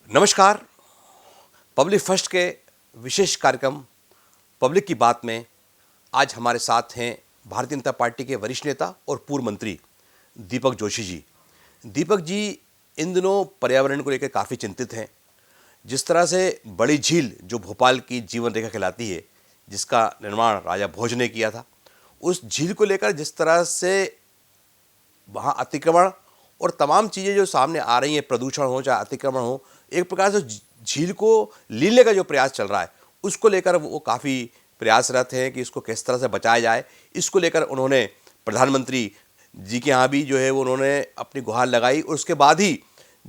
नमस्कार। Public first के विशेष कार्यक्रम पब्लिक की बात में आज हमारे साथ हैं भारतीय जनता पार्टी के वरिष्ठ नेता और पूर्व मंत्री दीपक जोशी जी। दीपक जी इन दिनों पर्यावरण को लेकर काफ़ी चिंतित हैं। जिस तरह से बड़ी झील जो भोपाल की जीवन रेखा कहलाती है, जिसका निर्माण राजा भोज ने किया था, उस झील को लेकर जिस तरह से वहाँ अतिक्रमण और तमाम चीज़ें जो सामने आ रही हैं, प्रदूषण हो चाहे अतिक्रमण हो, एक प्रकार से झील को लीलने का जो प्रयास चल रहा है उसको लेकर वो काफ़ी प्रयासरत हैं कि इसको किस तरह से बचाया जाए। इसको लेकर उन्होंने प्रधानमंत्री जी के यहाँ भी जो है वो उन्होंने अपनी गुहार लगाई और उसके बाद ही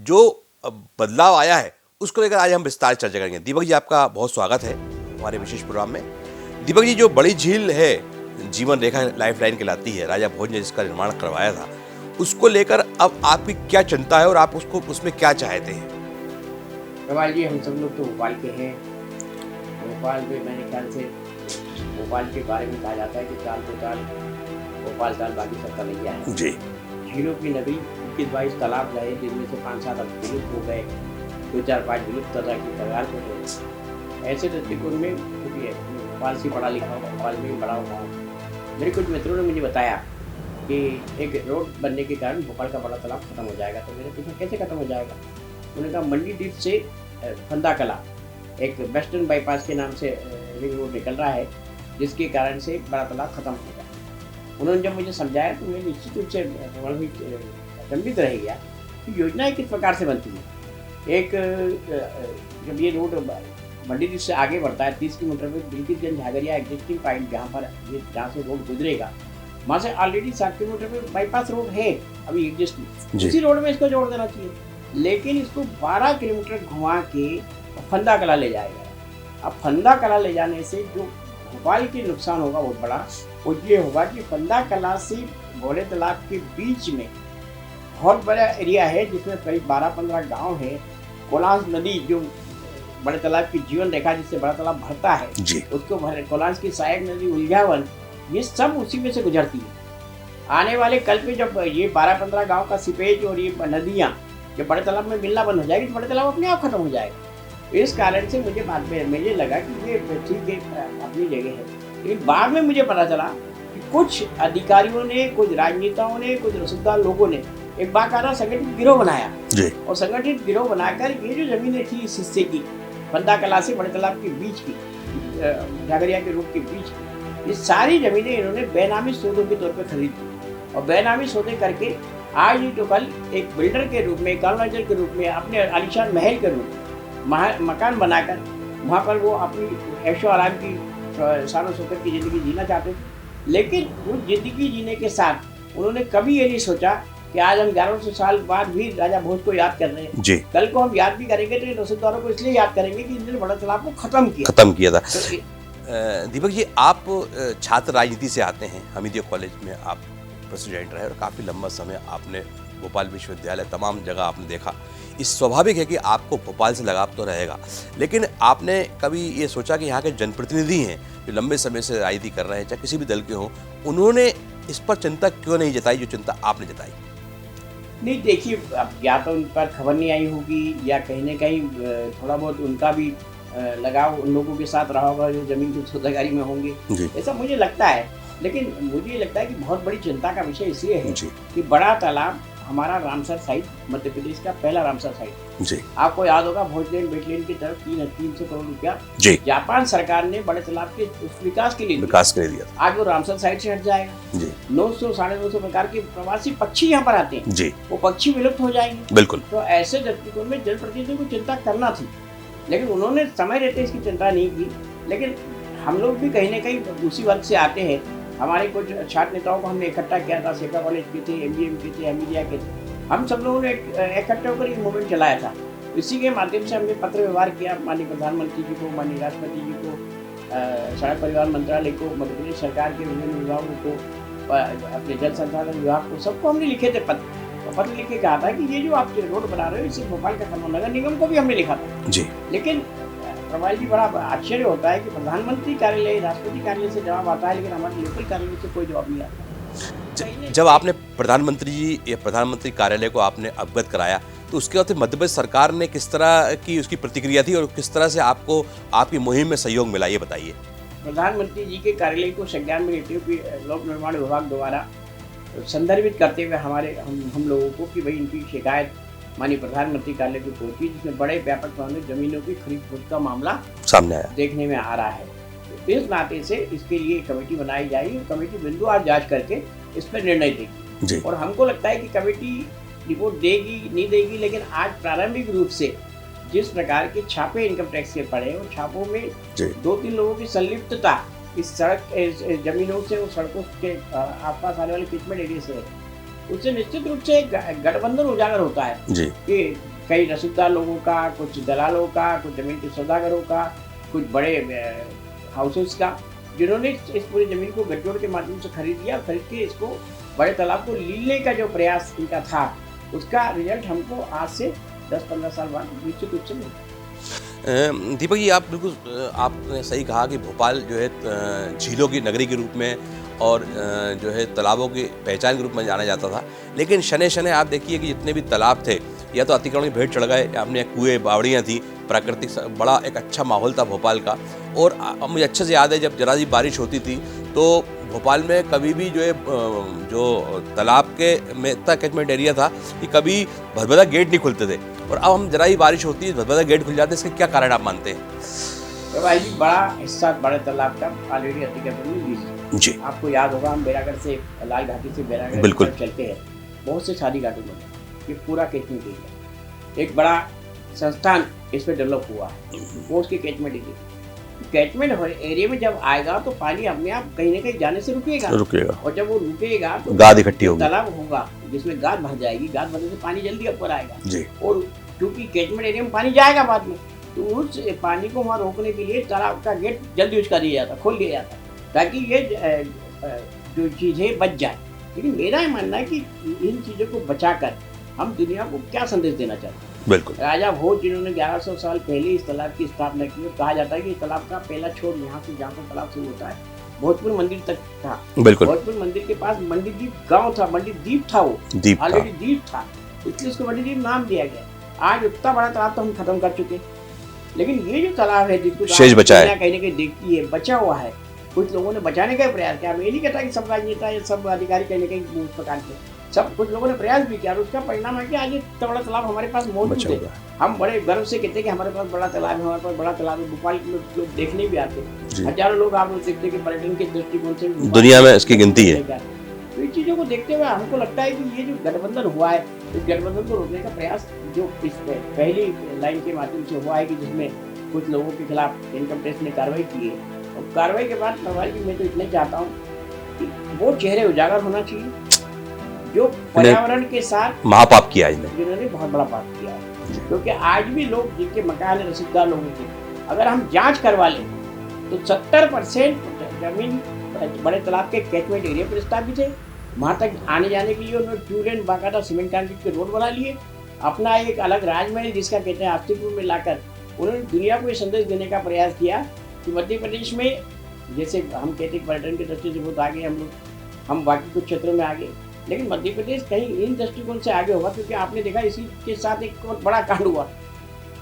जो बदलाव आया है उसको लेकर आज हम विस्तार से चर्चा करेंगे। दीपक जी आपका बहुत स्वागत है हमारे विशेष प्रोग्राम में। दीपक जी, जो बड़ी झील है, जीवन रेखा लाइफ लाइन कहलाती है, राजा भोज ने जिसका निर्माण करवाया था, उसको लेकर अब आपकी क्या चिंता है और आप उसको उसमें क्या चाहते हैं? प्रवाल जी, हम सब लोग तो भोपाल के हैं। भोपाल में मेरे ख्याल से भोपाल के बारे में कहा जाता है कि चाल तो चाल भोपाल चाल बाकी सब तलैया है जी। झीलों की नगरी, 21-22 तालाब रहे जिनमें से 5-7 अब विलुप्त हो गए, 2-4-5 विलुप्त की कगार पर थे। ऐसे दृष्टिकोण में क्योंकि भोपाल से पढ़ा लिखा हूँ, भोपाल में बड़ा हुआ हूँ, मेरे कुछ मित्रों ने मुझे बताया कि एक रोड बनने के कारण भोपाल का बड़ा तालाब खत्म हो जाएगा। तो मैंने पूछा कैसे खत्म हो जाएगा? उन्होंने कहा मंडी द्वीप से फंदा कला एक वेस्टर्न बाईपास के नाम से रिंग रोड निकल रहा है, जिसके कारण से बड़ा तालाब खत्म हो गया। उन्होंने जब मुझे समझाया तो मैं निश्चित रूप से अचंभित रह गया कि योजनाएं किस प्रकार से बनती हैं। एक जब ये रोड मंडी द्वीप से आगे बढ़ता है 30 किलोमीटर में बिल्किसगंज झागरिया एग्जिस्टिंग पॉइंट जहाँ से रोड गुजरेगा, वहाँ से ऑलरेडी 60 किलोमीटर में बाईपास रोड है अभी एग्जिस्टिंग, उसी रोड में इसको जोड़ देना चाहिए। लेकिन इसको 12 किलोमीटर घुमा के फंदा कला ले जाएगा। अब फंदा कला ले जाने से जो भोपाल के नुकसान होगा बहुत बड़ा, वो ये होगा कि फंदा कला से बड़े तालाब के बीच में बहुत बड़ा एरिया है जिसमें करीब 12-15 गांव है। कोलांस नदी जो बड़े तालाब की जीवन रेखा जिससे बड़ा तालाब भरता है उसको कोलांस की सहायक नदी उल्झावन, ये सब उसी में से गुजरती है। आने वाले कल पे जब ये 12-15 गांव का सीपेज और ये नदियाँ जब बड़े तालाब में मिलना बंद हो जाएगी तो बड़े तालाब अपने आप खत्म हो जाएगा। इस कारण से मुझे बाद में मुझे लगा कि ये ठीक है, अपनी जगह है। लेकिन बाद में मुझे पता चला कि कुछ अधिकारियों ने, कुछ राजनेताओं ने, कुछ रसूखदार लोगों ने एक बाकायदा संगठित गिरोह बनाया और संगठित गिरोह बनाकर ये जो जमीनें थी इस हिस्से की फंदा कला से बड़े तालाब के बीच की, झागरिया के रोड के बीच की, ये सारी जमीनें इन्होंने बेनामी सौदों के तौर पर खरीदी और बेनामी सौदे करके आज ही तो कल एक बिल्डर के रूप में, कॉलोनाइजर के रूप में, अपने आलीशान महल के रूप में मकान बनाकर वहाँ पर वो अपनी ऐशो आराम की शान शौकत की ज़िंदगी जीना चाहते थे। लेकिन उस ज़िंदगी जीने के साथ उन्होंने कभी ये नहीं सोचा कि आज हम 1100 साल बाद भी राजा भोज को याद कर रहे हैं जी। कल को हम याद भी करेंगे तो रसूखदारों को इसलिए याद करेंगे कि इन्होंने बड़ा तालाब को खत्म किया था। तो दीपक जी, आप छात्र राजनीति से आते हैं, हमीदिया कॉलेज में आप प्रेसिडेंट रहे और काफ़ी लंबा समय आपने भोपाल विश्वविद्यालय तमाम जगह आपने देखा। इस स्वाभाविक है कि आपको भोपाल से लगाव तो रहेगा, लेकिन आपने कभी ये सोचा कि यहाँ के जनप्रतिनिधि हैं जो लंबे समय से राजनीति कर रहे हैं, चाहे किसी भी दल के हों, उन्होंने इस पर चिंता क्यों नहीं जताई जो चिंता आपने जताई? नहीं, देखिए, अब या तो उन पर खबर नहीं आई होगी या कहीं ना कहीं थोड़ा बहुत उनका भी लगाव उन लोगों के साथ रहा होगा जो जमीन की सौदागरी में होंगे, ऐसा मुझे लगता है। लेकिन मुझे ये लगता है कि बहुत बड़ी चिंता का विषय इसलिए है कि बड़ा तालाब हमारा रामसर साइट, मध्य प्रदेश का पहला रामसर साइट, आपको याद होगा भोजलेन बेटलेन की तरफ 300 करोड़ रुपया जापान सरकार ने बड़े तालाब के विकास के लिए दिया। आज वो रामसर साइट से हट जाएगा। 900-950 प्रकार के प्रवासी पक्षी यहाँ पर आते हैं, वो पक्षी विलुप्त हो जाएंगे। बिल्कुल। तो ऐसे दृष्टिकोण में जनप्रतिनिधियों को चिंता करना थी, लेकिन उन्होंने समय रहते इसकी चिंता नहीं की। लेकिन हम लोग भी कहीं ना कहीं उसी वर्ग से आते हैं। हमारे कुछ छात्र नेताओं को हमने इकट्ठा किया था, सेका कॉलेज के थे, MGM के थे, हमीदिया के थे। हम सब लोगों ने इकट्ठे होकर एक मूवमेंट चलाया था। इसी के माध्यम से हमने पत्र व्यवहार किया माननीय प्रधानमंत्री जी को, माननीय राष्ट्रपति जी को, सड़क परिवहन मंत्रालय को, मध्य प्रदेश सरकार के विभिन्न विभागों को, अपने जल संसाधन विभाग को, सबको हमने लिखे थे पत्र। पत्र लिख के कहा था कि ये जो आप रोड बना रहे हो इससे भोपाल का खत्म, नगर निगम को भी हमने लिखा था जी। लेकिन प्रभाल जी, बड़ा आश्चर्य होता है कि प्रधानमंत्री कार्यालय, राष्ट्रपति कार्यालय से जवाब आता है, लेकिन हमारे लोकल कार्यालय से कोई जवाब नहीं आता। जब आपने प्रधानमंत्री जी या प्रधानमंत्री कार्यालय को आपने अवगत कराया तो उसके बाद मध्य प्रदेश सरकार ने किस तरह की उसकी प्रतिक्रिया थी और किस तरह से आपको आपकी मुहिम में सहयोग मिला, ये बताइए। प्रधानमंत्री जी के कार्यालय को संज्ञान में लेते हुए लोक निर्माण विभाग द्वारा संदर्भित करते हुए हम लोगों को कि भाई इनकी शिकायत माननीय प्रधानमंत्री कार्यालय को पहुंची, जिसमें बड़े व्यापक पैमाने में जमीनों की खरीद फरोख्त का मामला सामने आया, देखने में आ रहा है। तो इस नाते से इसके लिए कमेटी बनाई जाएगी। कमेटी बिंदुवार जांच करके इस पर निर्णय देगी और हमको लगता है कि कमेटी रिपोर्ट देगी नहीं देगी, लेकिन आज प्रारंभिक रूप से जिस प्रकार के छापे इनकम टैक्स के पड़े और छापों में 2-3 लोगों की संलिप्तता इस सड़क जमीनों से और सड़कों के आसपास आने वाले पिचमेंट एरिया से, उससे निश्चित रूप से गठबंधन उजागर होता है कि कई रसूखदार लोगों का, कुछ दलालों का, कुछ जमीन के सौदागरों का, कुछ बड़े हाउसेस का, जिन्होंने इस पूरी जमीन को गठजोड़ के माध्यम से खरीद लिया। खरीद के इसको बड़े तालाब को लीलने का जो प्रयास इनका था, उसका रिजल्ट हमको आज से 10-15 साल बाद निश्चित रूप से मिला। दीपक जी, आप बिल्कुल आपने सही कहा कि भोपाल जो है झीलों की नगरी के रूप में और जो है तालाबों की पहचान के रूप में जाना जाता था, लेकिन शनै शनै आप देखिए कि जितने भी तालाब थे या तो अतिक्रमण की भेंट चढ़ गए, आपने कुएँ बावड़ियाँ थी, प्राकृतिक बड़ा एक अच्छा माहौल था भोपाल का। और मुझे अच्छे से याद है जब जरा सी बारिश होती थी तो भोपाल में कभी भी जो है जो तालाब के में इतना कैचमेंट एरिया था कि कभी भदभदा गेट नहीं खुलते थे, और अब हम जरा ही बारिश होती है भदभदा गेट खुल जाते हैं। इसका क्या कारण आप मानते हैं? तो भाई जी, बड़ा हिस्सा बड़े तालाब का ऑलरेडी अतिक्रमण जी। आपको याद होगा हम बेरागढ़ से लाल घाटी से बेरागढ़ बिल्कुल चलते हैं, बहुत से शादी घाटों में ये पूरा कैचमेंट एरिया एक बड़ा संस्थान इस पर डेवलप हुआ है, वो उसके कैचमेंट एरिया। कैचमेंट एरिया में जब आएगा तो पानी अपने आप कहीं ना कहीं जाने से रुकेगा, और जब वो रुकेगा तो गाद इकट्ठी होगी, तालाब होगा जिसमें गाद भर जाएगी, गाद भरने से पानी जल्दी ऊपर आएगा। और क्योंकि कैचमेंट एरिया में पानी जाएगा बाद में, तो उस पानी को वहाँ रोकने के लिए तालाब का गेट जल्दी उसका दिया जाता, खोल दिया जाता, ताकि ये जो चीज़ें बच जाए। लेकिन मेरा ये मानना है कि इन चीज़ों को बचाकर हम दुनिया को क्या संदेश देना चाहते हैं। बिल्कुल, राजा भोज जिन्होंने 1100 साल पहले इस तालाब की स्थापना की, और कहा जाता है कि तालाब का पहला छोर यहाँ से जहाँ पर तालाब शुरू होता है भोजपुर मंदिर तक था। बिल्कुल, भोजपुर मंदिर के पास मंडी द्वीप गांव था, मंडी द्वीप था, वो ऑलरेडी द्वीप था, इसलिए उसको मंडी द्वीप नाम दिया गया। आज उतना बड़ा तालाब तो हम खत्म कर चुके, लेकिन ये जो तालाब है जिसको शेष बचा है, कहीं ना कहीं देखती है बचा हुआ है, कुछ लोगों ने बचाने का प्रयास किया। मैं ये नहीं कहता कि सब राजनेता या सब अधिकारी कहीं ना कहीं उस प्रकार के, सब कुछ लोगों ने प्रयास भी किया, और उसका परिणाम है कि आज इतना बड़ा तालाब हमारे पास मौजूद है। हम बड़े गर्व से कहते हैं कि हमारे पास बड़ा तालाब है, हमारे पास बड़ा तालाब है। भोपाल के लोग देखने भी आते हैं, हजारों लोग आप लोग देखते हैं कि पर्यटन के दृष्टिकोण से दुनिया में इसकी गिनती है। तो इन चीज़ों को देखते हुए हमको लगता है कि ये जो गठबंधन हुआ है, इस गठबंधन को रोकने का प्रयास जो इस पहली लाइन के माध्यम से हुआ है कि जिसमें कुछ लोगों के खिलाफ इनकम टैक्स ने कार्रवाई की है, और कार्रवाई के बाद सवाल की मैं तो इतना चाहता हूँ कि वो चेहरे उजागर होना चाहिए जो पर्यावरण के साथ महापाप किया है, जिन्होंने बहुत बड़ा पाप किया है। क्योंकि आज भी लोग जिनके मकान है रसीददार लोगों के, अगर हम जांच करवा लें तो 70% जमीन बड़े तालाब के कैचमेंट एरिया पर स्थापित है। वहाँ तक आने जाने के लिए उन्होंने टू लेन बाकायदा सीमेंट कंक्रीट के रोड बना लिए, अपना एक अलग राजमहल जिसका कहते हैं अस्तित्व में लाकर उन्होंने दुनिया को ये संदेश देने का प्रयास किया कि मध्य प्रदेश में, जैसे हम कहते हैं पर्यटन की दृष्टि से बहुत आगे हम लोग, हम बाकी कुछ क्षेत्रों में आगे, लेकिन मध्य प्रदेश कहीं इन दृष्टिकोण से आगे होगा। क्योंकि आपने देखा इसी के साथ एक बहुत बड़ा कांड हुआ,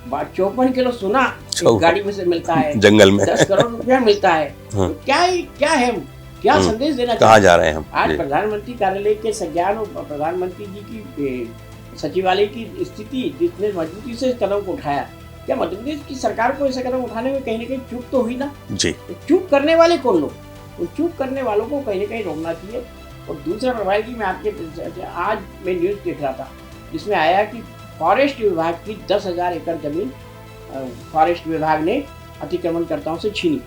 54 किलो सोना गाड़ी में से मिलता है, जंगल में 10 करोड़ रुपया मिलता है। हाँ। तो क्या है क्या संदेश देना कहाँ जा रहे हैं हम? आज प्रधानमंत्री कार्यालय के संज्ञान और प्रधानमंत्री जी की सचिवालय की स्थिति जितने मजबूती से इस कदम को उठाया, क्या मध्य प्रदेश की सरकार को ऐसा कदम उठाने में कहीं ना कहीं चूक तो हुई ना जी। तो चूक करने वाले कौन लोग, उन चूक करने वालों को कहीं ना कहीं रोकना चाहिए। और दूसरा प्रभाव की मैं आपके आज मैं न्यूज़ देख रहा था जिसमें आया कि फॉरेस्ट विभाग की 10,000 एकड़ जमीन फॉरेस्ट विभाग ने अतिक्रमणकर्ताओं से छीनी।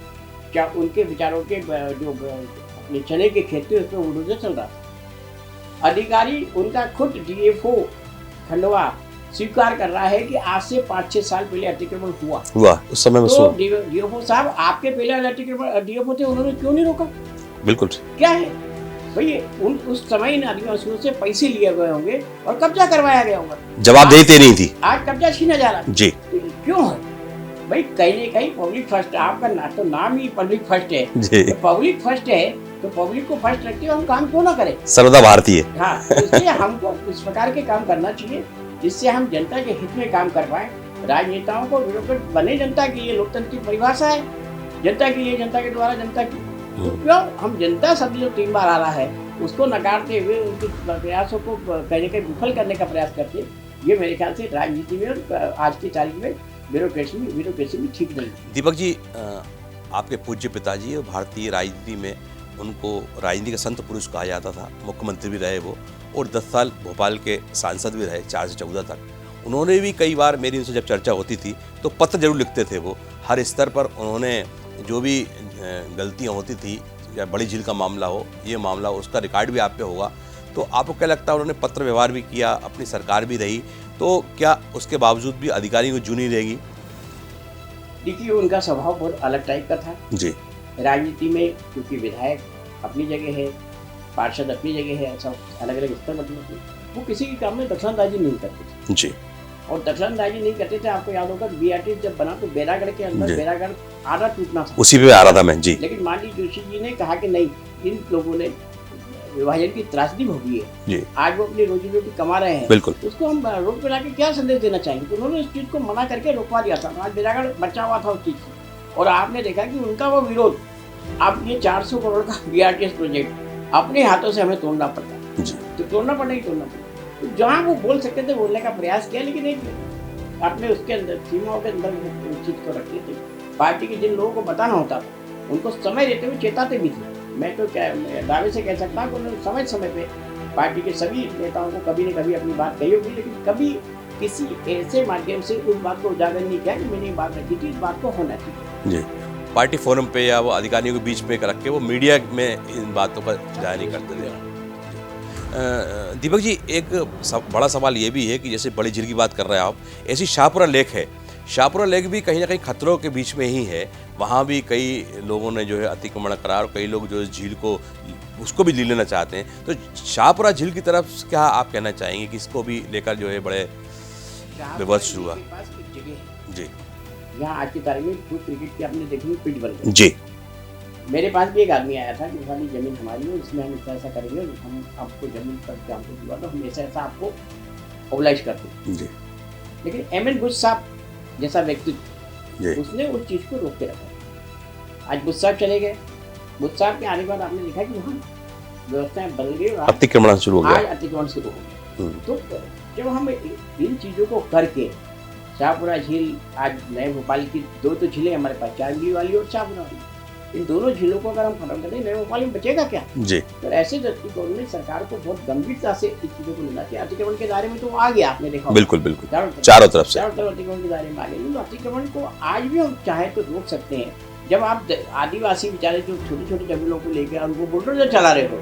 क्या उनके विचारों के जो अपने चने के खेत थे उसमें बुलडोजर चल रहा था। अधिकारी उनका खुद डीएफओ खंडवा स्वीकार कर रहा है कि आज से 5-6 साल पहले अतिक्रमण हुआ उस समय में। तो डीएफओ साहब आपके पहले अतिक्रमण डीएफओ थे, उन्होंने क्यों नहीं रोका? बिल्कुल क्या है भाई, उस समय इन आदिवासियों से पैसे लिए गए होंगे और कब्जा करवाया गया होगा, जवाब देते नहीं थी, आज कब्जा छीना जा रहा जी। तो क्यों है भाई? कहीं न कहीं पब्लिक फर्स्ट, आपका तो नाम ही पब्लिक फर्स्ट है, तो पब्लिक फर्स्ट है तो पब्लिक को फर्स्ट रखते हुए हम काम क्यों ना करें? सर्वदा भारतीय। हाँ, इसलिए हमको इस प्रकार के काम करना चाहिए। जिससे हम जनता के हित में काम कर पाए। राजनेताओं को ब्यूरोक्रेट बने जनता के लिए, लोकतंत्र की परिभाषा है जनता के लिए, जनता के द्वारा जनता की। तो क्यों हम जनता शब्द जो 3 बार आ रहा है उसको नकारते हुए उनके प्रयासों को कहीं ना कहीं विफल करने का प्रयास करते, ये मेरे ख्याल से राजनीति में और आज की तारीख में ब्यूरोक्रेसी में ठीक नहीं है। दीपक जी, आपके पूज्य पिताजी और भारतीय राजनीति में उनको राजनीति का संत पुरुष कहा जाता था, मुख्यमंत्री भी रहे वो, और 10 साल भोपाल के सांसद भी रहे, 4 से 14 तक। उन्होंने भी कई बार मेरी उनसे जब चर्चा होती थी तो पत्र जरूर लिखते थे वो, हर स्तर पर उन्होंने जो भी गलतियाँ होती थी, या बड़ी झील का मामला हो, ये मामला हो, उसका रिकॉर्ड भी आप पे होगा। तो आपको क्या लगता है, उन्होंने पत्र व्यवहार भी किया, अपनी सरकार भी रही, तो क्या उसके बावजूद भी अधिकारियों को जू नहीं रहेगी? देखिए, उनका स्वभाव बहुत अलग टाइप का था जी। राजनीति में, क्योंकि विधायक अपनी जगह है, पार्षद अपनी जगह है, सब अलग अलग स्तर पर होते हैं। वो किसी के काम में दखलंदाजी नहीं करते थे जी। और दखलंदाजी नहीं करते थे। आपको याद होगा बीआरटी जब बना तो बेरागढ़ के अंदर बेरागढ़ आधा टूटना था, उसी पे आ रहा था मैं जी। लेकिन माननीय जोशी जी ने कहा कि नहीं, इन लोगों ने विभाजन की त्रासदी भोगी है जी। आज वो अपनी रोजी रोटी कमा रहे हैं, बिल्कुल, उसको हम रोड पे लाके क्या संदेश देना चाहेंगे। तो उन्होंने इस चीज को मना करके रोकवा दिया था। आज बेरागढ़ बचा हुआ था उस चीज से, और आपने देखा कि उनका वो विरोध, अब ये 400 करोड़ का बीआरटीएस प्रोजेक्ट अपने हाथों से हमें तोड़ना पड़ता जी। तो तोड़ना पड़ता। तो जहाँ वो बोल सकते थे बोलने का प्रयास किया, लेकिन नहीं किया। आपने उसके अंदर सीमाओं के अंदर उस चीज को रखते थे। पार्टी के जिन लोगों को बताना होता था उनको समय देते हुए चेताते भी थे। मैं तो क्या दावे से कह सकता हूँ कि उन्होंने समय पे पार्टी के सभी नेताओं को कभी न कभी अपनी बात कही होगी, लेकिन कभी किसी ऐसे माध्यम से उस बात को उजागर नहीं किया कि मैंने ये बात रखी थी, इस बात को होना चाहिए जी। पार्टी फोरम पे या वो अधिकारियों के बीच में रख के वो मीडिया में इन बातों का जाहिर नहीं करते थे। दीपक जी, एक बड़ा सवाल ये भी है कि जैसे बड़ी झील की बात कर रहे हैं आप, ऐसी शाहपुरा लेक है, शाहपुरा लेक भी कहीं ना कहीं खतरों के बीच में ही है। वहाँ भी कई लोगों ने जो है अतिक्रमण करा और कई लोग जो है झील को उसको भी ले लेना चाहते हैं। तो शाहपुरा झील की तरफ क्या आप कहना चाहेंगे कि इसको भी लेकर जो है बड़े विवाद शुरू हुआ? जी। यहाँ आज की तारीख में क्रिकेट की आपने देखी पिच बन गई जी। मेरे पास भी एक आदमी आया था कि सारी जमीन हमारी है, इसमें हम ऐसा करेंगे, हम आपको जमीन पर हमको दिया तो हम ऐसा आपको ओबलाइज करते जी। लेकिन एमएन बुश साहब जैसा व्यक्तित्व, उसने उस चीज को रोक के रखा। आज बुश साहब चले गए, बुश साहब के आने के बाद आपने देखा कि वहाँ व्यवस्थाएं बदल गई और अतिक्रमण शुरू हो गया। आज अतिक्रमण शुरू हो गया। तो जब हम इन चीजों को करके, शाहपुरा झील, आज नए भोपाल की 2 तो झीलें हमारे पास, चारगली वाली और शाहपुरा वाली, इन दोनों झीलों को अगर हम खत्म कर दें, नए भोपाल में बचेगा क्या जी। तो ऐसे दृष्टिकोण में सरकार को बहुत गंभीरता से इस चीजों को लेना चाहिए। अतिक्रमण के दायरे में तो आ गया, आपने देखा बिल्कुल बिल्कुल, चारों तरफ अतिक्रमण के दायरे में आ गए। तो अतिक्रमण को आज भी हम चाहे तो रोक सकते हैं। जब आप आदिवासी बेचारे जो छोटी छोटी जमीनों को लेकर उनको बुलडोजर चला रहे हो,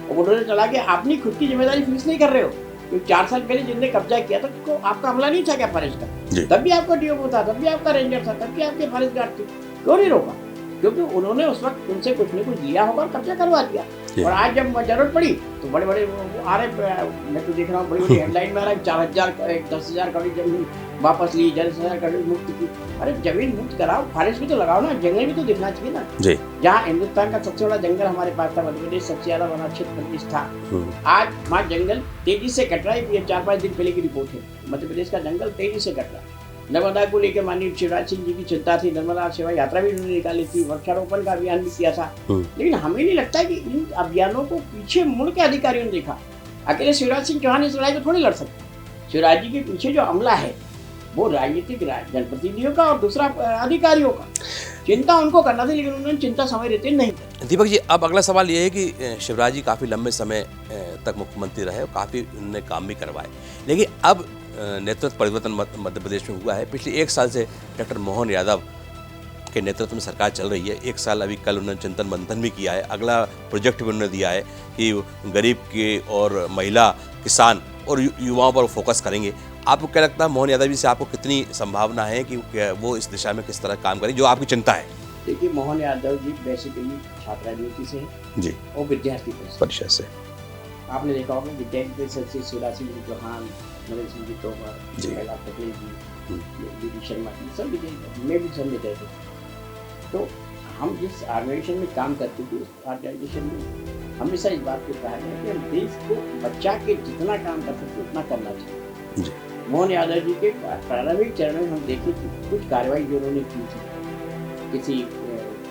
और बुलडोजर चला के अपनी खुद की जिम्मेदारी फिक्स नहीं कर रहे हो, तो 4 साल पहले जिनने कब्जा किया था तो आपका हमला नहीं था क्या फॉरेस्ट का? तब भी आपका डीओ था, तब भी आपका रेंजर था, तब भी आपके फॉरेस्ट गार्ड थे, क्यों नहीं रोका? क्योंकि उन्होंने उस वक्त उनसे कुछ न कुछ लिया होगा और कब्जा करवा दिया। और आज जब जरूरत पड़ी तो बड़े बड़े आ रहे, मैं तो देख रहा हूँ बड़ी बड़ी हेडलाइन में आ रहा है 4000 10,000 करोड़ जमीन वापस ली, 10,000 करोड़ मुक्त की। अरे जमीन मुक्त कराओ, फॉरेस्ट भी तो लगाओ ना, जंगल भी तो दिखना चाहिए ना। जहाँ हिंदुस्तान का सबसे बड़ा जंगल हमारे पास था, मध्य प्रदेश सबसे ज्यादा वन क्षेत्र प्रदेश था, आज वहाँ जंगल तेजी से कट रहा है। ये 4-5 दिन पहले की रिपोर्ट है, मध्य प्रदेश का जंगल तेजी से कट रहा है। नर्मदा को लेकर माननीय शिवराज सिंह जी की चिंता थी, नर्मदा सेवा यात्रा भी उन्होंने निकाली थी, वृक्षारोपण का अभियान भी किया था। लेकिन हमें नहीं लगता कि इन अभियानों को पीछे मुड़ के अधिकारियों ने देखा। अकेले शिवराज सिंह चौहान इस लड़ाई को थोड़ी लड़ सकते। शिवराज जी के पीछे जो अमला है वो राजनीतिक जनप्रतिनिधियों का और दूसरा अधिकारियों का। चिंता उनको करना थी, लेकिन उन्होंने चिंता समय रहते नहीं। दीपक जी, अब अगला सवाल ये है कि शिवराज जी काफ़ी लंबे समय तक मुख्यमंत्री रहे और काफ़ी उन्होंने काम भी करवाए, लेकिन अब नेतृत्व परिवर्तन मध्य प्रदेश में हुआ है। पिछले 1 साल से डॉक्टर मोहन यादव के नेतृत्व में सरकार चल रही है। 1 साल अभी कल उन्होंने चिंतन मंथन भी किया है, अगला प्रोजेक्ट भी उन्होंने दिया है कि गरीब के और महिला, किसान और युवाओं पर फोकस करेंगे। आपको क्या लगता है मोहन यादव जी से आपको कितनी संभावना है कि वो इस दिशा में किस तरह काम करें, जो आपकी चिंता है? देखिए, मोहन यादव जी बेसिकली छात्र राजनीति से हैं जी, और विद्यार्थी परिषद से। आपने देखा होगा विद्यार्थी परिषद से शिवराज सिंह चौहान, नरेंद्र सिंह जी तोमर, कैलाश पटेल जी, डी शर्मा जी, सब विजय, मैं भी सब विजय थे। तो हम जिस ऑर्गेनाइजेशन में काम करते थे उस ऑर्गेनाइजेशन में हमेशा इस बात को कहा गया कि हम देश को बच्चा के जितना काम कर सकते उतना करना चाहिए। मोहन यादव जी के प्रारंभिक चरण में हम देखें कि कुछ कार्रवाई जो उन्होंने की थी, किसी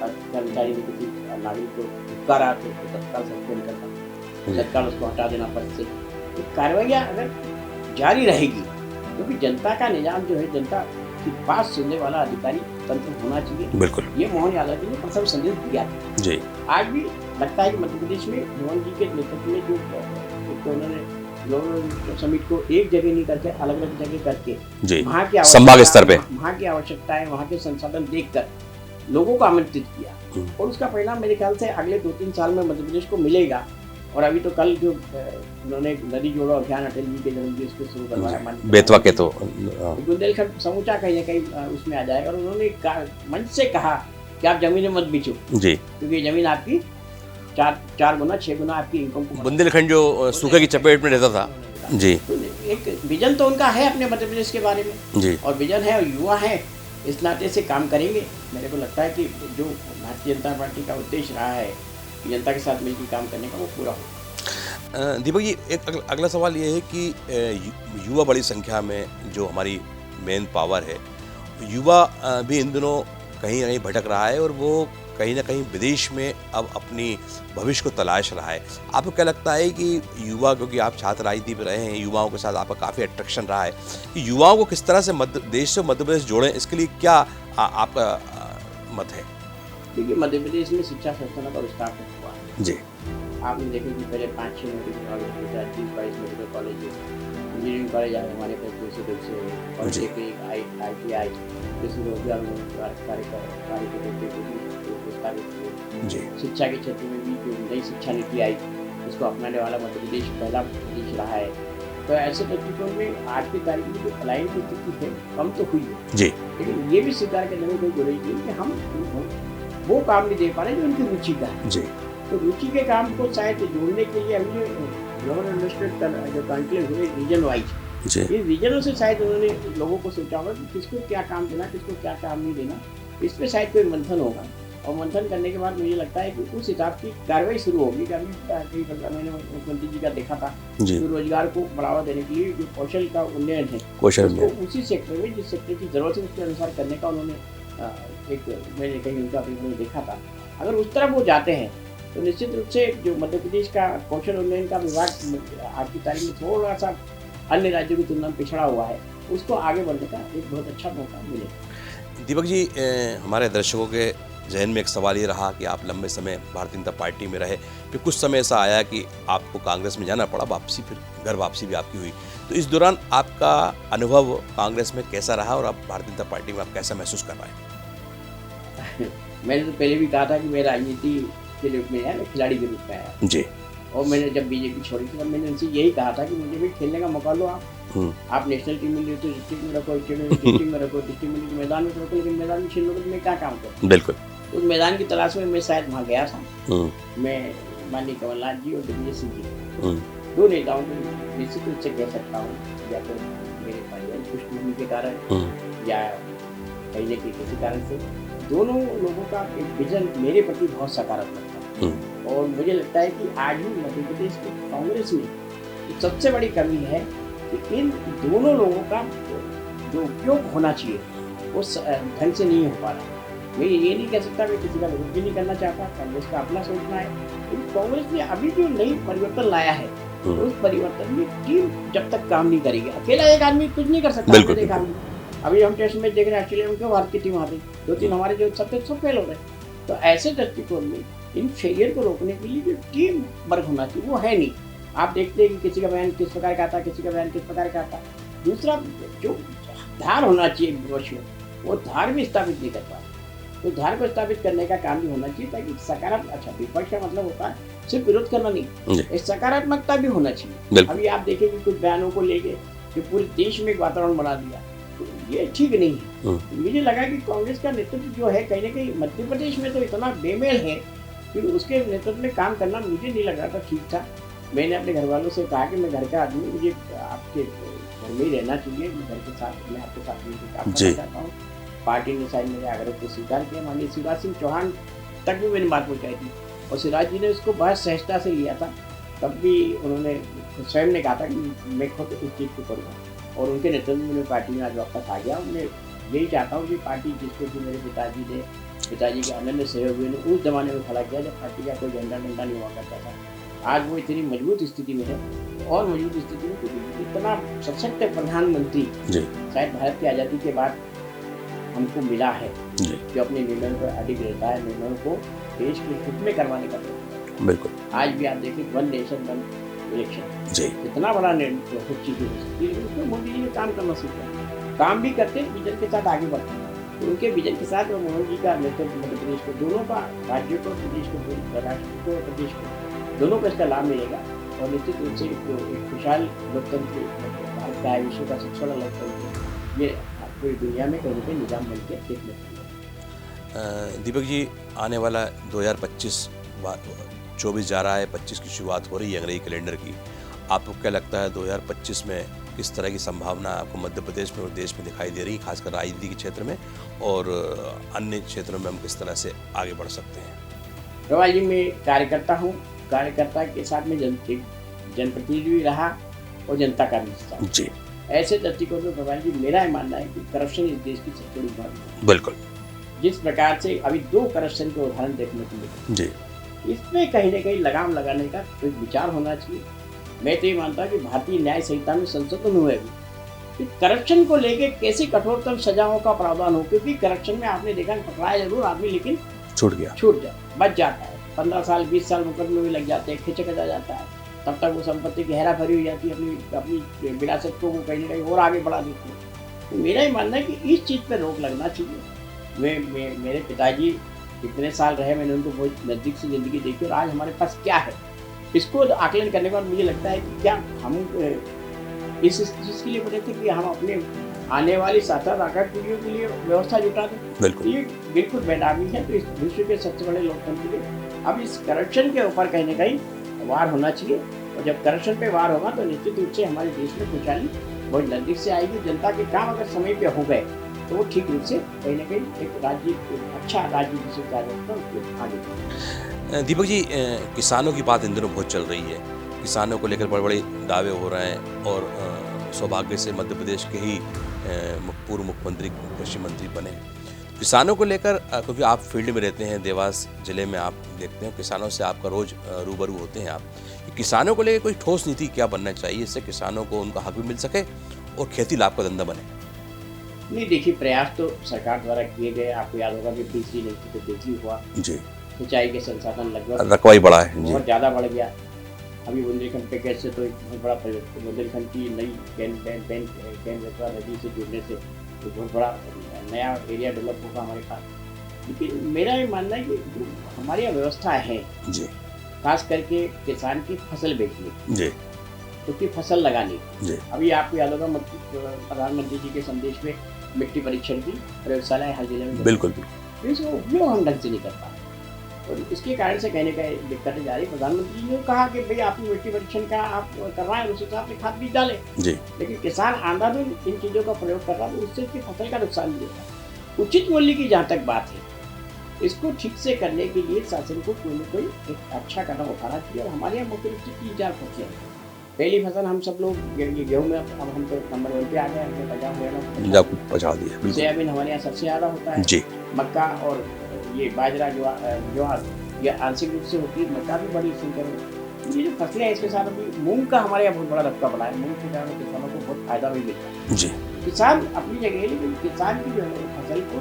कर्मचारी ने किसी नागरिक को पुकारा तो उसको तत्काल सस्पेंड करना, तत्काल उसको हटा देना पद से, तो कार्रवाइयाँ अगर जारी रहेगी, क्योंकि जनता का निजाम जो है, जनता की बात सुनने वाला अधिकारी तंत्र होना चाहिए। बिल्कुल, ये मोहन यादव जी ने प्रथम संदेश दिया था। जी, आज भी लगता है कि मध्य प्रदेश में मोहन जी के नेतृत्व में जो उन्होंने ग्लोबल समिट को एक जगह नहीं करके अलग अलग जगह करके जी, वहाँ की संभाग स्तर पे, वहाँ की आवश्यकताएं, वहाँ के संसाधन देखकर लोगों को आमंत्रित किया, और उसका परिणाम मेरे ख्याल से अगले 2-3 साल में मध्य प्रदेश को मिलेगा। और अभी तो कल जो उन्होंने नदी जोड़ो अभियान अटल जी के जन्मदिन को शुरू करवाया, बेतवा के तो बुंदेलखंड समूचा कहीं ना कहीं उसमें आ जाएगा। और उन्होंने मंच से कहा कि आप जमीनें मत बेचो जी, क्योंकि जमीन आपकी 4 गुना 6 गुना आपकी इनकम को, बुंदेलखंड जो सूखे की चपेट में रहता था जी, तो एक विजन तो उनका है अपने मध्य प्रदेश के बारे में जी, और विजन है और युवा है, इस नाते से काम करेंगे। मेरे को लगता है कि जो भारतीय जनता पार्टी का उद्देश्य रहा है कि जनता के साथ मिलकर काम करने का, वो पूरा हो। दीपक जी, एक अगला सवाल ये है कि युवा बड़ी संख्या में जो हमारी मेन पावर है, युवा भी इन दिनों कहीं ना कहीं भटक रहा है और वो कहीं ना कहीं विदेश में अब अपनी भविष्य को तलाश रहा है। आपको क्या लगता है कि युवा, क्योंकि आप छात्र राजनीति में रहे हैं, युवाओं के साथ आपका काफ़ी अट्रैक्शन रहा है, कि युवाओं को किस तरह से देश से मध्य प्रदेश जोड़ें, इसके लिए क्या आपका मत है? देखिए, मध्य प्रदेश में शिक्षा संस्थानों का विस्तार हुआ है जी, आपने देखा कि पहले 5-6 medical college, 30-22 medical college, engineering college आए हमारे पास, दूसरे रूप से पॉलिटेक्निक, ITI, जैसे रोजगार कार्य प्रस्तावित हुए। जी, शिक्षा के क्षेत्र में भी जो नई शिक्षा नीति आई, उसको अपनाने वाला मध्य प्रदेश पहला प्रदेश रहा है। तो ऐसे दृष्टिकोण में आज की तारीख में जो पलायन की स्थिति है, कम तो हुई है, जी, लेकिन ये भी स्वीकार करने में कोई बुराई नहीं कि हम उनको वो काम नहीं दे पा रहे जो उनकी रुचि का है। जी, तो रुचि के काम को शायद जोड़ने के लिए अभी जो ग्लोबल इन्वेस्टमेंट जो कॉन्क्लेव हुए रीजन वाइज, जी, इन रीजनों से शायद उन्होंने लोगों को सोचा होगा कि किसको क्या काम देना, किसको क्या काम नहीं देना, इस पर शायद कोई मंथन होगा। और मंथन करने के बाद मुझे लगता है कि उस हिसाब की कार्रवाई शुरू होगी। मैंने मुख्यमंत्री जी का देखा था कि रोजगार को बढ़ावा देने के लिए जो कौशल का उन्नयन है, उसको उसी सेक्टर में, जिस सेक्टर की जरूरत है उसके अनुसार करने का उन्होंने मैंने कहीं उनका मैंने देखा था। अगर उस तरफ वो जाते हैं तो निश्चित रूप से जो मध्य प्रदेश का कौशल उन्नयन का विभाग आज की तारीख में थोड़ा सा अन्य राज्यों की तुलना में पिछड़ा हुआ है, उसको आगे बढ़ने का एक बहुत अच्छा मौका मिलेगा। दीपक जी, हमारे दर्शकों के जहन में एक सवाल ये रहा कि आप लंबे समय भारतीय जनता पार्टी में रहे, फिर कुछ समय ऐसा आया कि आपको कांग्रेस में जाना पड़ा, वापसी, फिर घर वापसी भी आपकी हुई, तो इस दौरान आपका अनुभव कांग्रेस में कैसा रहा और आप भारतीय जनता पार्टी में आप कैसा महसूस कर रहे हैं? मैंने तो पहले भी कहा था कि मैं राजनीति के रूप में आया, मैं खिलाड़ी के रूप में आया जी, और मैंने जब बीजेपी छोड़ी थी तब मैंने उनसे यही कहा था कि मुझे भी खेलने का मौका लो, आप नेशनल टीम में लिए तो डिस्ट्रिक्ट में रखो, डिस्ट्रिक्ट में रखो, डिस्ट्रिक्ट में मैदान में रखो, लेकिन मैदान में खेल लो तो मैं क्या काम करूँ? बिल्कुल, उस मैदान की तलाश में मैं शायद वहाँ गया था। मैं माननीय कमलनाथ जी और दिग्विजय सिंह जी, दो नेताओं को निश्चित रूप से कह सकता हूँ, या तो मेरे पारिवारिक पृष्ठभूमि के कारण या कहीं न कहीं किसी कारण से, दोनों लोगों का एक विजन मेरे प्रति बहुत सकारात्मक था। और मुझे लगता है कि आज भी मध्य प्रदेश की कांग्रेस में सबसे बड़ी कमी है कि इन दोनों लोगों का जो उपयोग होना चाहिए वो ढंग से नहीं हो पा रहा। मैं ये नहीं कह सकता, मैं किसी का विरोध भी नहीं करना चाहता, कांग्रेस का अपना सोचना है, लेकिन कांग्रेस ने अभी जो नई परिवर्तन लाया है, उस परिवर्तन में टीम जब तक काम नहीं करेगी, अकेला एक आदमी कुछ नहीं कर सकता। अभी हम टेस्ट मैच देख रहे हैं ऑस्ट्रेलिया में, क्यों भारत की टीम आती, 2-3 हमारे जो सब फेल हो रहे हैं। तो ऐसे दृष्टिकोण में इन फेलियर को रोकने के लिए जो टीम वर्क होना चाहिए वो है नहीं। आप देखते हैं कि किसी का बयान किस प्रकार का आता, किसी का बयान किस प्रकार का आता। दूसरा, जो धार होना चाहिए विपक्ष में, वो धार भी स्थापित नहीं कर पा रहे। तो धार को स्थापित करने का काम भी होना चाहिए ताकि सकारात्मक, अच्छा विपक्ष का मतलब होता है सिर्फ विरोध करना नहीं, एक सकारात्मकता भी होना चाहिए। अभी आप देखें कि कुछ बयानों को लेके जो पूरे देश में एक वातावरण बना दिया, तो ये ठीक नहीं है। मुझे लगा कि कांग्रेस का नेतृत्व जो है कहीं ना कहीं मध्य प्रदेश में तो इतना बेमेल है कि उसके नेतृत्व में काम करना मुझे नहीं लग रहा था ठीक था। मैंने अपने घर वालों से कहा कि मैं घर का आदमी, मुझे आपके घर में ही रहना चाहिए, मैं घर के साथ, मैं आपके साथ मिलकर काम करना चाहता हूँ। पार्टी ने शायद मेरे आग्रह को स्वीकार किया। माननीय शिवराज सिंह चौहान तक भी मैंने बात पहुँचाई थी और शिवराज जी ने उसको बहुत सहजता से लिया था। तब भी उन्होंने स्वयं ने कहा था कि मैं खुद उस चीज़ को करूँगा। और उनके नेतृत्व में मैं पार्टी में आज वापस आ गया। मैं यही चाहता हूँ कि पार्टी जिसको कि मेरे पिताजी के अनन्य सहयोगियों ने उस ज़माने में खड़ा किया जब पार्टी का कोई झंडा नहीं हुआ करता था, आज वो इतनी मजबूत स्थिति में है और मजबूत स्थिति में क्योंकि इतना सशक्त प्रधानमंत्री शायद भारत की आज़ादी के बाद हमको मिला है जो अपने निर्णयों पर अडिग रहता है, निर्णयों को देश के हित में करवाने का प्रयत्न। बिल्कुल आज भी आप देखिए वन नेशन वन इलेक्शन इतना बड़ा निर्णय कुछ चीज़ें हो सकती है, उसमें मोदी जी ने काम करना सीखा, काम भी करते विजन के साथ आगे बढ़ते हैं। तो उनके विजन के साथ मनमोहन जी का नेतृत्व मध्य प्रदेश को, दोनों का, राज्य को, प्रदेश को, राष्ट्र को, प्रदेश को, दोनों को इसका लाभ मिलेगा और निश्चित रूप से जो एक खुशहाल लोकतंत्र भारत का है, विश्व का सबसे बड़ा लोकतंत्र, ये पूरी दुनिया में कहीं ना कहीं निजाम बन के देखने को मिलेगा। दीपक जी, आने वाला 2024 जा रहा है, 25 की शुरुआत हो रही है अंग्रेजी कैलेंडर की। आपको क्या लगता है 2025 में किस तरह की संभावना आपको मध्य प्रदेश में और देश में दिखाई दे रही है, खासकर राजनीति के क्षेत्र में, और अन्य क्षेत्रों में हम किस तरह से आगे बढ़ सकते हैं? प्रवाल जी, मैं कार्यकर्ता हूँ, कार्यकर्ता के साथ में जनप्रतिनिधि भी रहा और जनता का भी हिस्सा जी। ऐसे दृष्टिकोण में प्रवाल जी मेरा ये मानना है कि करप्शन इस देश की सबसे बड़ी बात है। बिल्कुल। जिस प्रकार से अभी 2 करप्शन के उदाहरण देखने को मिले जी, इसमें कहीं ना कहीं लगाम लगाने का कोई विचार होना चाहिए। मैं तो ये मानता हूँ कि भारतीय न्याय संहिता में संशोधन हुए कि करप्शन को लेके कैसे कठोरतम सजाओं का प्रावधान हो, क्योंकि करप्शन में आपने देखा पकड़ाया जरूर आदमी लेकिन छूट जाए, बच जाता है, 15 साल 20 साल मुकदमे भी लग जाते हैं, खिंचक जाता है, तब तक वो संपत्ति की हेरा फेरी हो जाती है, अपनी विरासत को वो कहीं ना कहीं और आगे बढ़ा देती है। तो मेरा ही मानना है कि इस चीज़ पर रोक लगना चाहिए। मेरे पिताजी इतने साल रहे, मैंने उनको बहुत नज़दीक से ज़िंदगी देखी और आज हमारे पास क्या है इसको आकलन करने के बाद मुझे लगता है कि क्या हम इस चीज़ के लिए बने थे कि हम अपने आने वाली 7-8 पीढ़ियों के लिए व्यवस्था जुटा दें। ये बिल्कुल बेनामी है। तो इस विश्व के सबसे बड़े लोकतंत्र के अब इस करप्शन के ऊपर कहीं ना कहीं वार होना चाहिए, और जब करप्शन पे वार होगा तो निश्चित रूप से हमारे देश में खुशहाली बहुत नज़दीक से आएगी। जनता के काम अगर समय पे हो गए तो वो ठीक रूप से कहीं ना कहीं एक अच्छा राज्य जिसे कहा जाता है आगे। दीपक जी, किसानों की बात इन दिनों बहुत चल रही है, किसानों को लेकर बड़े बड़े दावे हो रहे हैं और सौभाग्य से मध्य प्रदेश के ही पूर्व मुख्यमंत्री कृषि मंत्री बने। किसानों को लेकर, क्योंकि आप फील्ड में रहते हैं, देवास जिले में आप देखते हैं, किसानों से आपका रोज रूबरू होते हैं आप, किसानों को लेकर कोई ठोस नीति क्या बनना चाहिए इससे किसानों को उनका हक भी मिल सके और खेती लाभ का धंधा बने? नहीं, देखिए, प्रयास तो सरकार द्वारा किए गए। आपको याद होगा कि बिजली नहीं थी तो बिजली हुआ जी, सिंचाई के संसाधन लगभग रकबा बढ़ा है, बहुत ज़्यादा बढ़ गया। अभी बुंदेलखंड पैकेज से तो एक बहुत बड़ा परिवर्तन, बुंदेलखंड की नई कैन बेतवा नदी से जुड़ने से तो बहुत बड़ा नया एरिया डेवलप होगा हमारे पास। लेकिन मेरा ये मानना है कि जो हमारी व्यवस्था है जी, खास करके किसान की फसल बेचने जी, उसकी फसल लगाने जी, अभी आपको याद होगा प्रधानमंत्री जी के संदेश में मिट्टी परीक्षण की प्रयोगशाला हर जिले में बिल्कुल इसका उपयोग हम ढंग से नहीं कर पा रहे और इसके कारण से कहने का दिक्कतें जा रही। प्रधानमंत्री जी ने कहा कि भाई आपकी मिट्टी परीक्षण का आप कर रहे हैं, उस हिसाब से खाद बीज डालें जी, लेकिन किसान आंधाधुन इन चीज़ों का प्रयोग कर रहा है तो उससे उसकी फसल का नुकसान भी होता है। उचित मूल्य की जहाँ तक बात है, इसको ठीक से करने के लिए शासन को कोई न कोई एक अच्छा कदम उठाना चाहिए। और हमारे यहाँ मुख्य रूप से 3-4 फसलें हैं। पहली फसल हम सब लोग गेहूँ में, अब हम तो नंबर 1 पे आ गए, हमने पचा दिया। सोयाबीन हमारे यहाँ सबसे ज़्यादा होता है जी, मक्का और ये बाजरा ज्वार ये आंशिक रूप से होती है, मक्का भी बड़ी संख्या में। ये जो फसलें हैं इसके साथ अभी मूंग का हमारे यहाँ बहुत बड़ा रफ्ता पड़ा है। मूंग के कारण किसानों को बहुत फायदा भी मिलता है जी। किसान अपनी जगह है, लेकिन किसान की जो है फसल को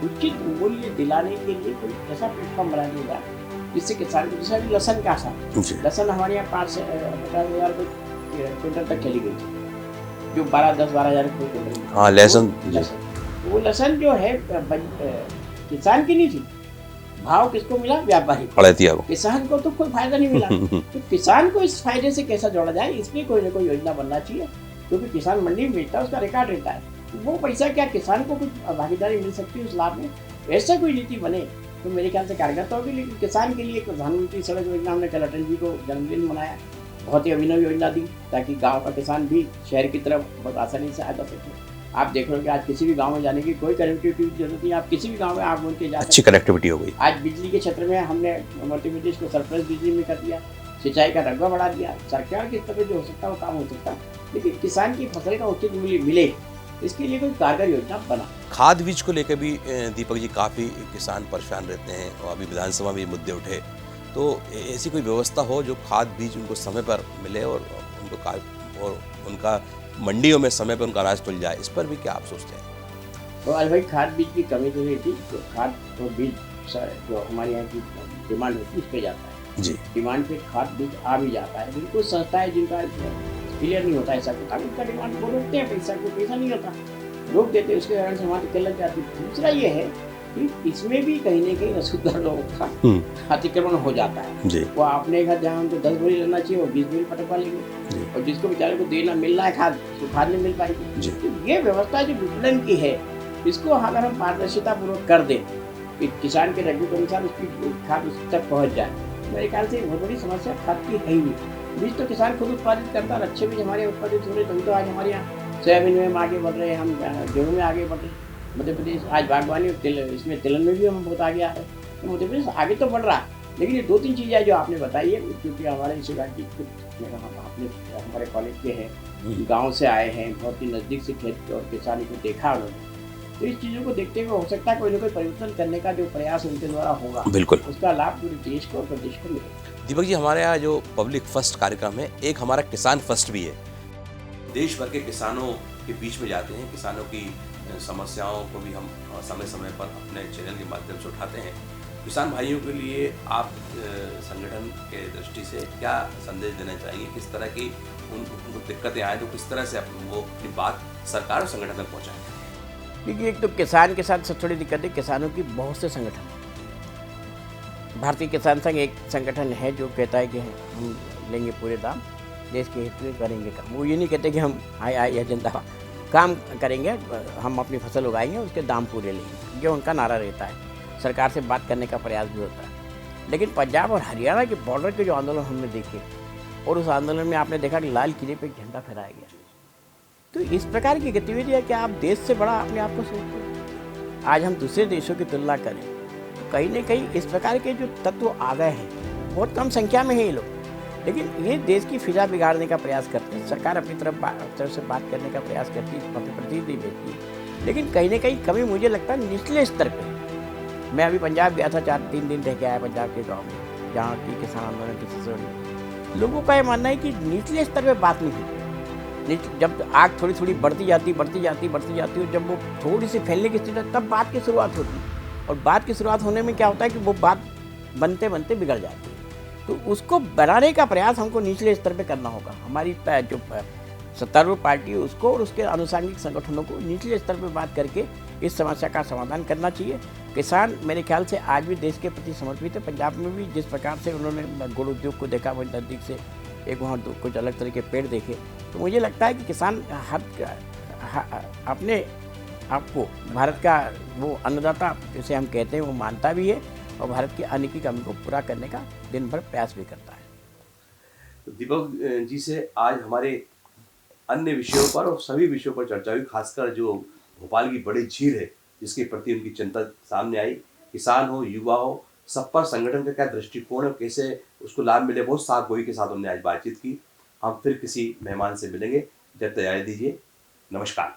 उचित मूल्य दिलाने के लिए कोई ऐसा प्लेटफॉर्म बना दिया जाए जिससे किसान को, जैसे लहसन का आसान, लहसन हमारे यहाँ 50 से 50,000 क्विंटल तक चली गई थी, जो 10-12 हज़ार क्विंटल। हाँ, लहसन, वो लहसन जो है किसान की नहीं थी, भाव किसको मिला? व्यापारी को। किसान को तो कोई फायदा नहीं मिला। तो किसान को इस फायदे से कैसा जोड़ा जाए, इसलिए कोई ना कोई योजना बनना चाहिए, क्योंकि किसान मंडी में बेचता है, उसका रिकॉर्ड रहता है, वो पैसा क्या किसान को कुछ भागीदारी मिल सकती है उस लाभ में। ऐसा कोई नीति बने तो मेरे ख्याल से कारगर होगी। लेकिन किसान के लिए प्रधानमंत्री सड़क योजना हमने कल अटल जी को जन्मदिन मनाया, बहुत ही अभिनव योजना दी ताकि गाँव का किसान भी शहर की तरफ बहुत आसानी से आ जा सके। आप देख रहे हो कि आज किसी भी गांव में जाने की कोई कनेक्टिविटी की जरूरत नहीं, आप किसी भी गांव में आप बोल के जा, अच्छी कनेक्टिविटी हो गई। आज बिजली के क्षेत्र में हमने मध्य प्रदेश को सरप्लस बिजली में कर दिया। सिंचाई का रकबा बढ़ा दिया, सरकार के स्तर पर जो हो सकता है वो काम हो सकता है, लेकिन किसान की फसल का उचित मूल्य मिले इसके लिए कोई कारगर योजना बना। खाद बीज को लेकर भी दीपक जी काफ़ी किसान परेशान रहते हैं और अभी विधानसभा में ये मुद्दे उठे, तो ऐसी कोई व्यवस्था हो जो खाद बीज उनको समय पर मिले और और उनका मंडियों में समय पर उनका अनाज तुल जाए, इस पर भी क्या आप सोचते हैं? तो आज भाई खाद बीज की कमी तो नहीं थी, तो खाद और बीज जो हमारे यहाँ की डिमांड होती है उस पर जाता है जी। डिमांड पे खाद बीज आ भी जाता है, लेकिन कुछ संस्था है जिनका क्लियर नहीं होता ऐसा कुछ, उनका डिमांड वो रोकते हैं, पैसा नहीं होता, रोक देते हैं, उसके कारण से हमारी किल्लत जाती है। दूसरा ये है कि इसमें भी कहीं ना कहीं रसूखदार लोगों का अतिक्रमण हो जाता है जी। वो अपने घर जहाँ उनको 10 बोरी लेना चाहिए वो 20 बोरी पटकवा लेंगे, और जिसको बेचारे को देना मिल रहा है खाद उसको खाद नहीं मिल पाएगी। तो ये व्यवस्था जो विपणन की है इसको अगर हम पारदर्शिता पूर्वक कर दें कि किसान के रकबे के अनुसार उसकी खाद उस तक पहुँच जाए, मेरे ख्याल से बहुत बड़ी समस्या खाद की है ही नहीं। बीज तो किसान खुद उत्पादित करता है, अच्छे बीज हमारे उत्पादित हो रहे, तभी तो आज हमारे यहाँ सोयाबीन में हम आगे बढ़ रहे हैं, हम गेहूँ में आगे बढ़ रहे हैं। मध्य प्रदेश आज बागवानी इसमें तिलहन में भी हम बहुत आगे आ रहे हैं, तो मध्य प्रदेश आगे तो बढ़ रहा है। लेकिन ये 2-3 चीज़ें जो आपने बताई है, क्योंकि हमारे इस राज्य की आपने हमारे कॉलेज के हैं, गांव से आए हैं, बहुत ही नज़दीक से खेत और किसानी को देखा उन्होंने, तो इस चीज़ों को देखते हुए हो सकता है कोई ना कोई परिवर्तन करने का जो प्रयास उनके द्वारा होगा, बिल्कुल, उसका लाभ पूरे देश को और प्रदेश को मिलेगा। दीपक जी हमारे यहाँ जो पब्लिक फर्स्ट कार्यक्रम है, एक हमारा किसान फर्स्ट भी है। देश भर के किसानों के बीच में जाते हैं, किसानों की समस्याओं को भी हम समय समय पर अपने चैनल के माध्यम से उठाते हैं। किसान भाइयों के लिए आप संगठन के दृष्टि से क्या संदेश देना चाहेंगे, किस तरह की उनको दिक्कतें आए तो किस तरह से वो अपनी बात सरकार और संगठन तक पहुँचाएं? देखिए, एक तो किसान के साथ सबसे बड़ी दिक्कत है, किसानों की बहुत से संगठन। भारतीय किसान संघ एक संगठन है जो कहता है कि हम लेंगे पूरे दाम, देश के हित में करेंगे काम। वो ये नहीं कहते कि हम आए या जनता काम करेंगे, हम अपनी फसल उगाएंगे उसके दाम पूरे लेंगे, ये उनका नारा रहता है। सरकार से बात करने का प्रयास भी होता है। लेकिन पंजाब और हरियाणा के बॉर्डर के जो आंदोलन हमने देखे, और उस आंदोलन में आपने देखा कि लाल किले पर एक झंडा फहराया गया, तो इस प्रकार की गतिविधियाँ क्या आप देश से बड़ा अपने आप को सोचते हैं? आज हम दूसरे देशों की तुलना करें तो कहीं न कहीं इस प्रकार के जो तत्व आ गए हैं, बहुत कम संख्या में है ये लोग, लेकिन ये देश की फिजा बिगाड़ने का प्रयास करते हैं। सरकार अपनी तरफ से बात करने का प्रयास करती है, अपनी प्रतिनिधि भेजती है, लेकिन कहीं न कहीं कमी मुझे लगता है निचले स्तर पर। मैं अभी पंजाब गया था, 4-3 दिन रह के आया पंजाब के गाँव में, जहाँ की किसान आंदोलन की सिलसिले लोगों का ये मानना है कि निचले स्तर पर बात नहीं होती। जब आग थोड़ी थोड़ी बढ़ती जाती और जब वो थोड़ी सी फैलने की स्थिति तब बात की शुरुआत होती है, और बात की शुरुआत होने में क्या होता है कि वो बात बनते बनते बिगड़ जाती है। तो उसको बनाने का प्रयास हमको निचले स्तर पे करना होगा। हमारी जो सत्तारूढ़ पार्टी है उसको और उसके आनुषंगिक संगठनों को निचले स्तर पर बात करके इस समस्या का समाधान करना चाहिए। किसान मेरे ख्याल से आज भी देश के प्रति समर्पित है। पंजाब में भी जिस प्रकार से उन्होंने गुड़ उद्योग को देखा, वही नज़दीक से एक वहाँ कुछ अलग तरह के पेड़ देखे, तो मुझे लगता है कि किसान अपने आपको भारत का वो अन्नदाता जिसे हम कहते हैं वो मानता भी है, और भारत की अन्न की कमी को पूरा करने का दिन भर प्रयास भी करता है। तो दीपक जी से आज हमारे अन्य विषयों पर और सभी विषयों पर चर्चा हुई, खासकर जो भोपाल की बड़ी झील है जिसके प्रति उनकी चिंता सामने आई। किसान हो, युवा हो, सब पर संगठन का क्या दृष्टिकोण है, कैसे उसको लाभ मिले, बहुत साफ गोई के साथ हमने आज बातचीत की। हम फिर किसी मेहमान से मिलेंगे, जब तक इजाज़त दीजिए, नमस्कार।